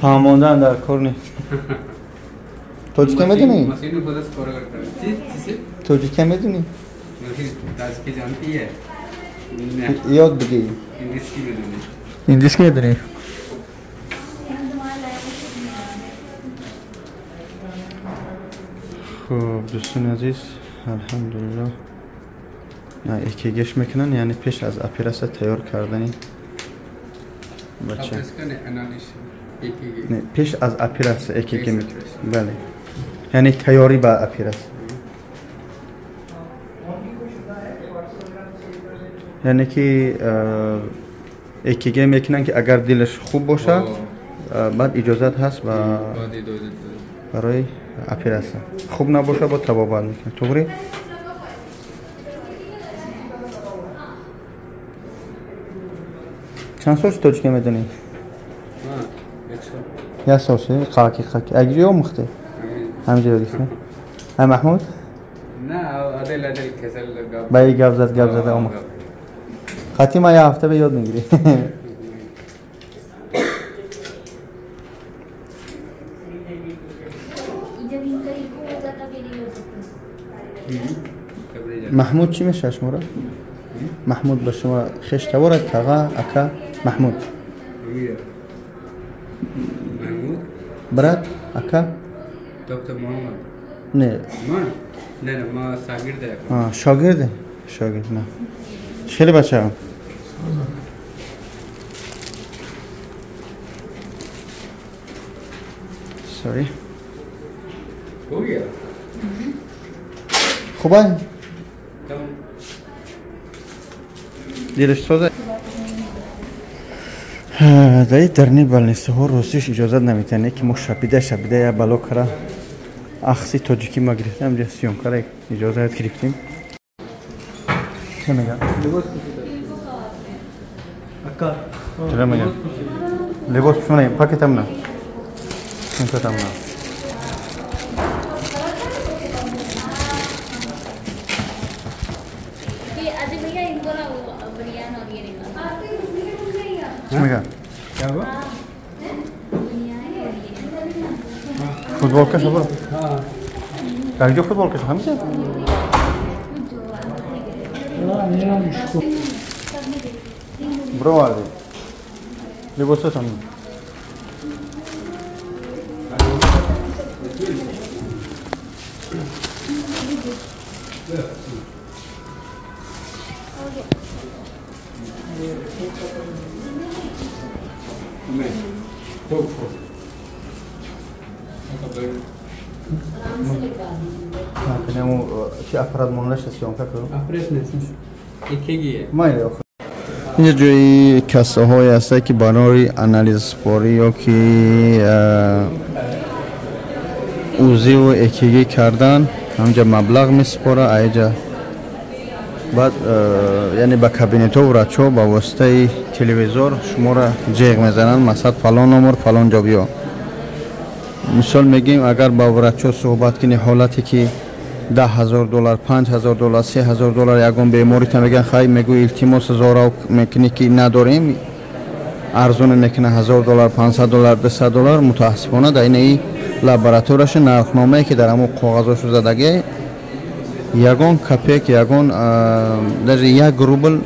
فرماندن در کار نیست. توجیکه میدونی؟ توجیکه میدونی؟ یاد بگی. انگلیسی میدونی؟ خب دوستان عزیز الحمدلله نه یکیگش میکنن یعنی پیش از اپیراسیون تیار کردنی بچه نه پیش از اپیراسیون یکیگی میکنن بله یعنی تیاری با اپیراسیون یعنی که یکیگی میکنن که اگر دلش خوب باشه بعد اجازت هست و برای اپیراسیون خوب نباشه با تبابل میکنه توری چند سالش توجیکه میدونی؟ یک سالشه خاکی اگری یا مخته؟ همجا یادیسته؟ های محمود؟ نه عدل کسل بایی گفت زده آمد خطی ما یه هفته به یاد میگیری محمود چی میشه شما؟ محمود به شما خش تورد کاغا اکا محمود برات اکا دکتر محمد نه نه ما شاگرده شاگرد نه خیلی بچه هم سوری خوبه دیرش سازه دایی درنی بلنسته ها روسیش اجازت نمیتنه که ما شبیده یا بلا کرا اخسی تاجیکی ما گرفتم جا سیون کرا اجازت گرفتیم چه میگم؟ چرا میگم؟ لباس پشونه پاکتم نه پاکتم نه چی میگم؟ فوتبال کشه برو در اینجا فوتبال کشه همیشه؟ برو وارده لباسات هم چی افراد منلش سیام که کنم؟ افراد نیستش یکیه مایه آخر اینجا جایی کسه های هسته که برای انالیز سپاری یا که اوزی و اکیگی کردن همجا مبلغ می سپاره اینجا بعد یعنی با کابینت و رچو با واسطه تلویزور شما را جیغ میزنن مثلا فلان نمبر فلان جا بیا مثال میگیم اگر با ورچو صحبت کنی حالتی که $10,000 $5,000 $3,000 یکم بیماری تا میگن خواهی میگوی التماس زارا میکنی که نداریم ارزون میکنه $1,000 $500 $200 متاسفانه در این لابراتورش نرخنامه که در همون کاغذش زدگی یگان کپیک یگان در یک روبل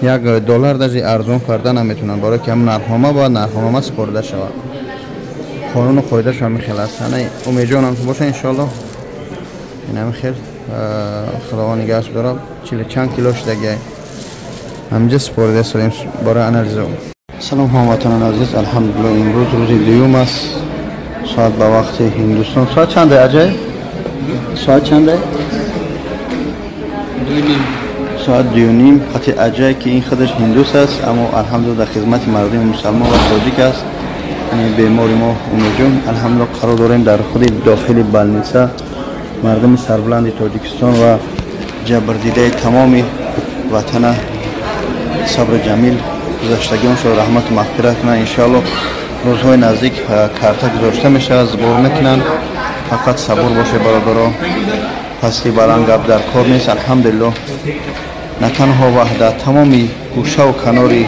$1 در ارزون کردن نمیتونن برای که هم نرخنامه باید نرخنامه سپرده شود قانون و قاعده‌اش هم خیلی است امیدوارم که باشه ان شاء الله این هم خیر خداوند نگهش داره چند کیلوش دیگه همینجا سپرده شدیم برای انالیز سلام هموطنان عزیز الحمدلله امروز روز دیوم است ساعت به وقت هندوستان ساعت چنده اجای ساعت چنده ساعت 2:30 خط اجای که این خودش هندوست است اما الحمدلله در خدمت مردم مسلمان و تاجیک است یعنی بیماری ما امیدوارم الحمدلله قرار داریم در خود داخل بلنیسا مردم سربلند تاجیکستان و جبردیده تمام وطن صبر جمیل گذشتگیان شو رحمت و مغفرت کنن انشاءالله روزهای نزدیک کارتا گذاشته میشه از بار نکنن فقط صبور باشه برادرها پستی بلند گپ در کار نیست الحمدلله نه تنها وحدت تمامی گوشه و کناری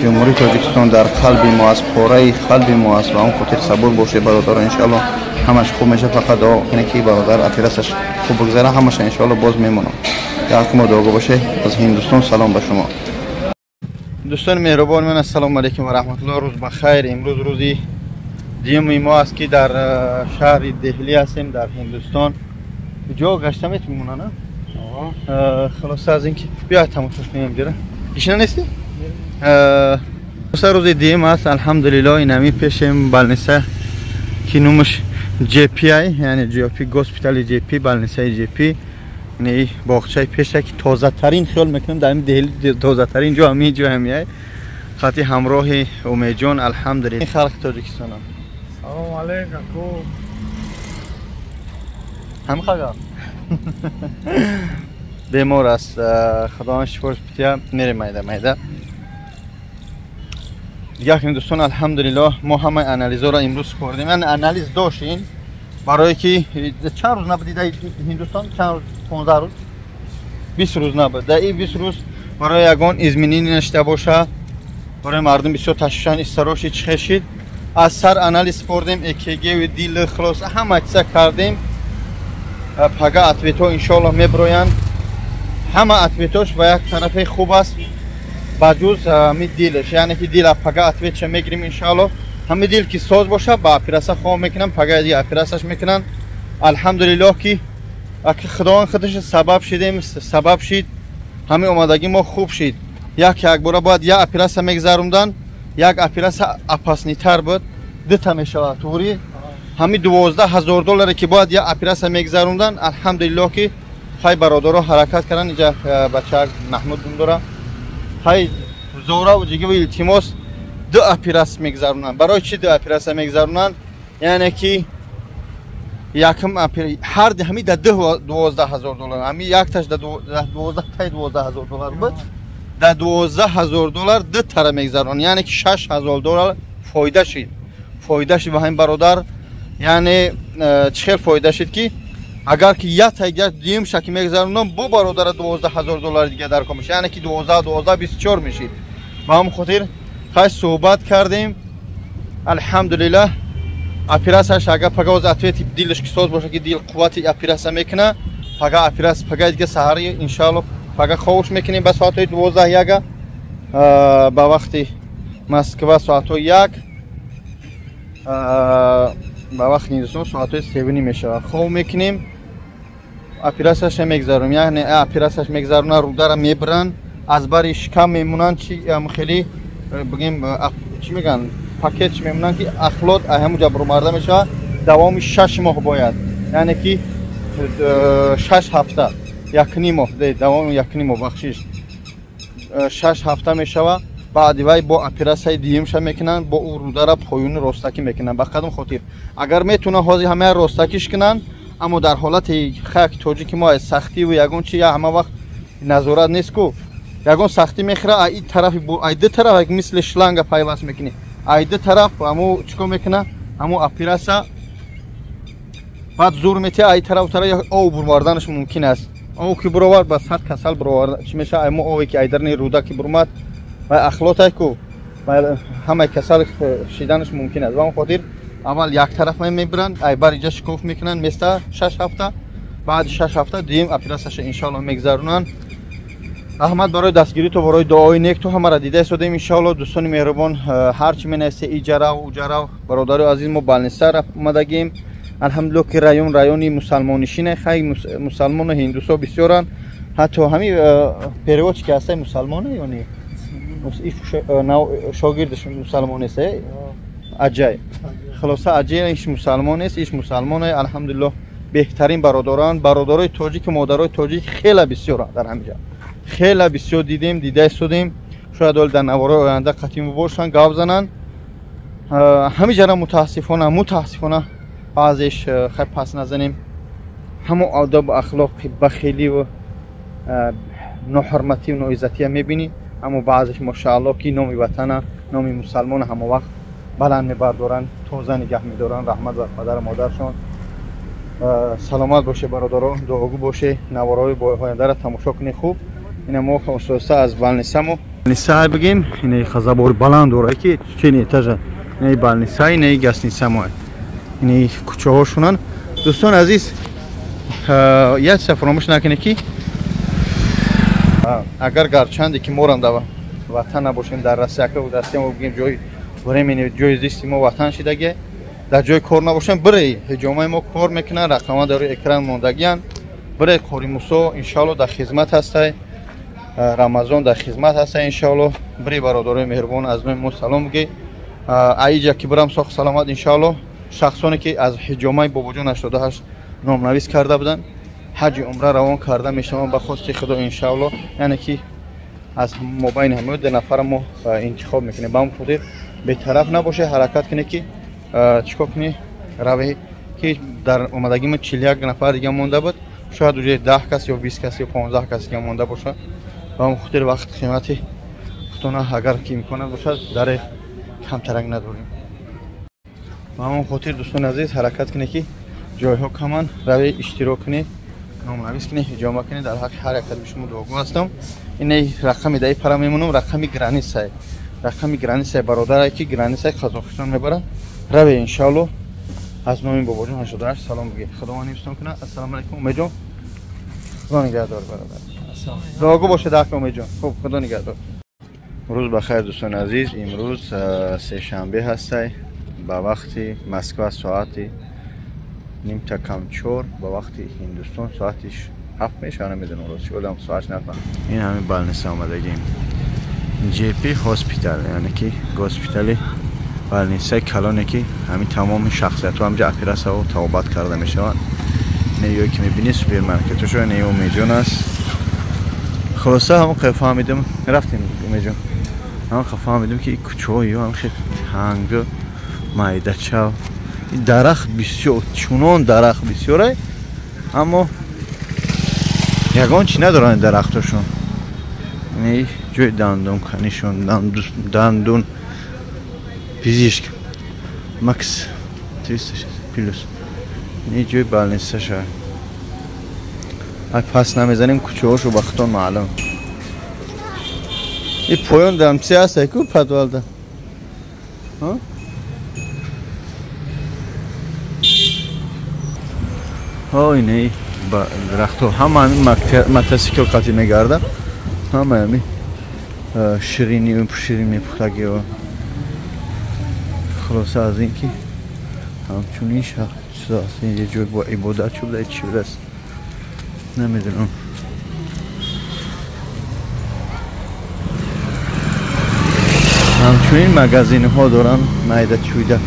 جمهوری تاجیکستان در قلب ما است، پاره قلب ما است و اون خاطر صبور باشه برادر. ان شاء الله همش خوب میشه. فقط دعا کنه که برادر اپیراسش خوب بگذره، همش ان شاء الله باز میمونم. یادتون دعا باشه. از هندوستان سلام به شما دوستان مهربان من. السلام علیکم و رحمت الله. روز بخیر. امروز روزی دیگه ما است که در شهر دهلی هستیم در هندوستان. جا گشتم میمونه نه؟ خلاص از اینکه بیا تماشاش کنیم دیره. ایشنا نیستی؟ روز دیگه است الحمدلله. اینمی پیشم بالنسه که نومش جی پی آی یعنی جی پی هاسپیتال جی پی بالنسه جی پی. یعنی باغچه پیشه که تازه ترین خیال میکنم در دهلی تازه ترین جا همین جا همیه. خاطی همراه امید جان الحمدلله. خلق تاجیکستان هم سلام علیکم کو هم خدا بیمار است. خدا شفاش بده. میره میده دیگه که دوستان الحمدلله ما همه آنالیزا را امروز کردیم. من آنالیز داشتین برای که چند روز نبودید در هندوستان؟ چند روز؟ 15 روز 20 روز نبود. در این 20 روز برای یگان اطمینانی نشته باشه، برای مردم بسیار تشویشان استراشی چخشید. از سر آنالیز کردیم، اکیگی و دیل خلاص همه چیز کردیم. پگه اتویتو انشالله میبروین. همه اتویتوش و یک طرف خوب است بجز می دیلش، یعنی که دیل پگه اتویتش میگیریم انشالله. همه دیل که ساز باشه با اپیراسه خواه میکنم، پگه دیگه اپیراسش میکنن. الحمدلله که خدا خودش سبب شدیم، سبب شید همه اومدگی ما خوب شید. یک بار باید یک اپیراسه میگذروندن، یک اپیراسه اپاسنی تر بود دتا میشه توری. همین $12,000 که باید یک اپیراسه میگذروندن. الحمدلله که خیلی برادرها حرکت کردن. اینجا بچه محمود داره خیلی زورا و دیگه و التماس دو اپیراس میگذرونن. برای چی دو اپیراس میگذرونن؟ یعنی که یکم هر همین در $12,000 همین یک تاش در $12,000 بود. در $12,000 دو تر میگذرونن، یعنی که $6,000 فایده شد. فایده شد به همین برادر. یعنی چه فایده شد که اگر که یک تا دیم شکی میگذرونم با برادر $12,000 دیگه در کمش، یعنی که 12 24 میشید. با هم خاطر خیلی صحبت کردیم. الحمدلله اپیراسش اگر پگاز اتویت دیلش که ساز باشه که دیل قوت اپیراس میکنه، پگا اپیراس پگا دیگه سحری انشالله پگا خوش میکنیم. به ساعت 12 یک با وقتی مسکو ساعت 1 با وقت هندوستان ساعت 7 میشه خوب میکنیم. اپیراسش میگذارم، یعنی اپیراسش میگذارن روده را میبرن از بر شکم میمونن. چی خیلی بگیم چی میگن پاکت میمونن که اخلاط همونجا برو مرده میشه. دوام 6 ماه باید، یعنی که 6 هفته یک نیم ماه دوام یک نیم ماه بخشش 6 هفته میشه. بعد وای با اپیراسای دیمش میکنن، با او روده را پایون راستکی میکنن. به قدم خاطر اگر میتونه هازی همه راستکیش کنن، اما در حالت خاک تاجیک ما سختی و یگون چی همه وقت نظارت نیست کو یگون سختی میخره. این طرف ای دو طرف مثل شلنگ پیوست میکنه. ای دو طرف همو چیکار میکنه؟ همو اپیراسا بعد زور میته ای طرف او بروردنش ممکن است. او که برور با 100 کسل برور چی میشه؟ اما او که ایدرنی رودا که برومد و اخلاطای کو همه کسل شیدنش ممکن است. و اون خاطر اول یک طرف میبرن ای بر اینجا شکوف میکنن مثل 6 هفته. بعد 6 هفته دیم اپیراسش انشالله میگذرونن. احمد برای دستگیری تو برای دعای نیک تو همه را دیده شدیم انشالله. دوستان مهربان هر چی منسه ایجرا و اوجرا برادر عزیز ما بالنسر اومدگیم. الحمدلله که رایونی مسلمانشینه. خیلی مسلمان و هندوسا بسیارن. حتی همین پیروچ که هسته مسلمانه یعنی شاگردش مسلمان است. اجای خلاصه اجای ایش مسلمان است، ایش مسلمانه. الحمدلله بهترین برادران برادرای تاجیک مادرای تاجیک خیلی بسیار در همینجا خیلی بسیار دیده شدیم. شاید در نواره آینده قطعی باشن گاو زنن. همینجا متاسفانه بعضیش خیلی پس نزنیم. همون آداب اخلاق بخیلی و نحرمتی و ناعزتی میبینی. اما بعضیش ماشاءالله که نام وطن نام مسلمان همه وقت بلند میبردارن، تازه نگه میدارن. رحمت بر پدر مادرشان. سلامت باشه برادران، دعاگو باشه. نوارهای آینده را تماشا کنی خوب. این ما خصوصا از والنسمو Balnisay bigim, ine khazabor baland ora ki cheni etaja. Ne balnisay ne gasnisa mo. Ine kuchohoshunan. Doston aziz, یک فراموش نکنید که اگر گرچند که ما را وطن نباشیم در رسیکه و دستی ما بگیم جای بریم جای زیستی ما وطن شدگی در جای کار نباشیم بره هجومه ما کار میکنن رقمه در اکران موندگیان بره کاری موسا انشالله در خدمت هسته رمضان در خدمت هسته انشالله بره برادرای مهربان از ما سلام بگی ایجا که برم ساخت سلامت انشالله شخصانی که از هجومه باباجان 88 نامنویس کرده بودن حج عمره روان کرده میشوند به خواست خدا انشالله یعنی که از مابین همه دو نفر ما انتخاب میکنیم با اون خاطر بی‌طرف نباشه حرکت کنه که چیکار کنی روی که در اومدگی ما 41 نفر دیگه مونده بود شاید اونجا 10 کس یا 20 کس یا 15 کس که مونده باشه با اون خاطر وقت قیمتی خودتون اگر که امکان باشه در کم ترک نداریم با اون خاطر دوستان عزیز حرکت کنه که جای ها کمان روی اشتراک کنید نامنویس کنید هجامه کنید در حق هر یک از شما دعاگو هستم این رقم دای پرا میمونم رقم گرانیس برادر که گرانیس قزاقستان میبره روی انشالله از نام باباجان 88 سلام بگید خدا نیستم کنه السلام علیکم امید جان خدا نگهدار برادر دعاگو باشه داخل امید جان خب خدا نگهدار روز بخیر دوستان عزیز امروز سه شنبه هسته با وقتی مسکو ساعتی نیم تا کم 4 با وقتی هندوستان ساعتش 7 میشه نمیدونم روز شدم ساعت نفهم این همه بالنسا آمدگیم جی پی هاسپیتال یعنی که هاسپیتال بالنسای کلانه که همین تمام شخصیت ها همجا اپیراس ها توابت کرده میشه نیوی که میبینی سوپرمارکت شو نیو میجون است خلاصه همون قیفه فهمیدم رفتیم میجون همون قیفه فهمیدم که این کچوی هم خیلی تنگ مایده چاو این درخت بسیار چونان درخت بسیاره اما یگان چی ندارن این درختشون یعنی جای دندون کنیشون دندون پیزیشک مکس 260 پیلوس این جای بالنسه شد اگه پس نمیزنیم کچه هاشو بختان معلوم این پایان دمسی هست که پدوالده ها ها اینه با درخت ها همه همین متاسیکل قطعی میگرده همه همین شیرینی میپختگی و خلاصه از این که همچونین شخص هست یه جور با عبادت شو بده چی بده است نمیدونم همچونین مگزین ها دارن مایده چویده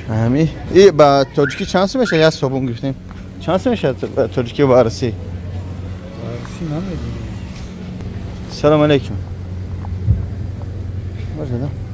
همین ای با تاجیکی چند سه میشه یا صابون گفتیم چند سه میشه تاجیکی و عرسی نمیدونم سلام علیکم باشه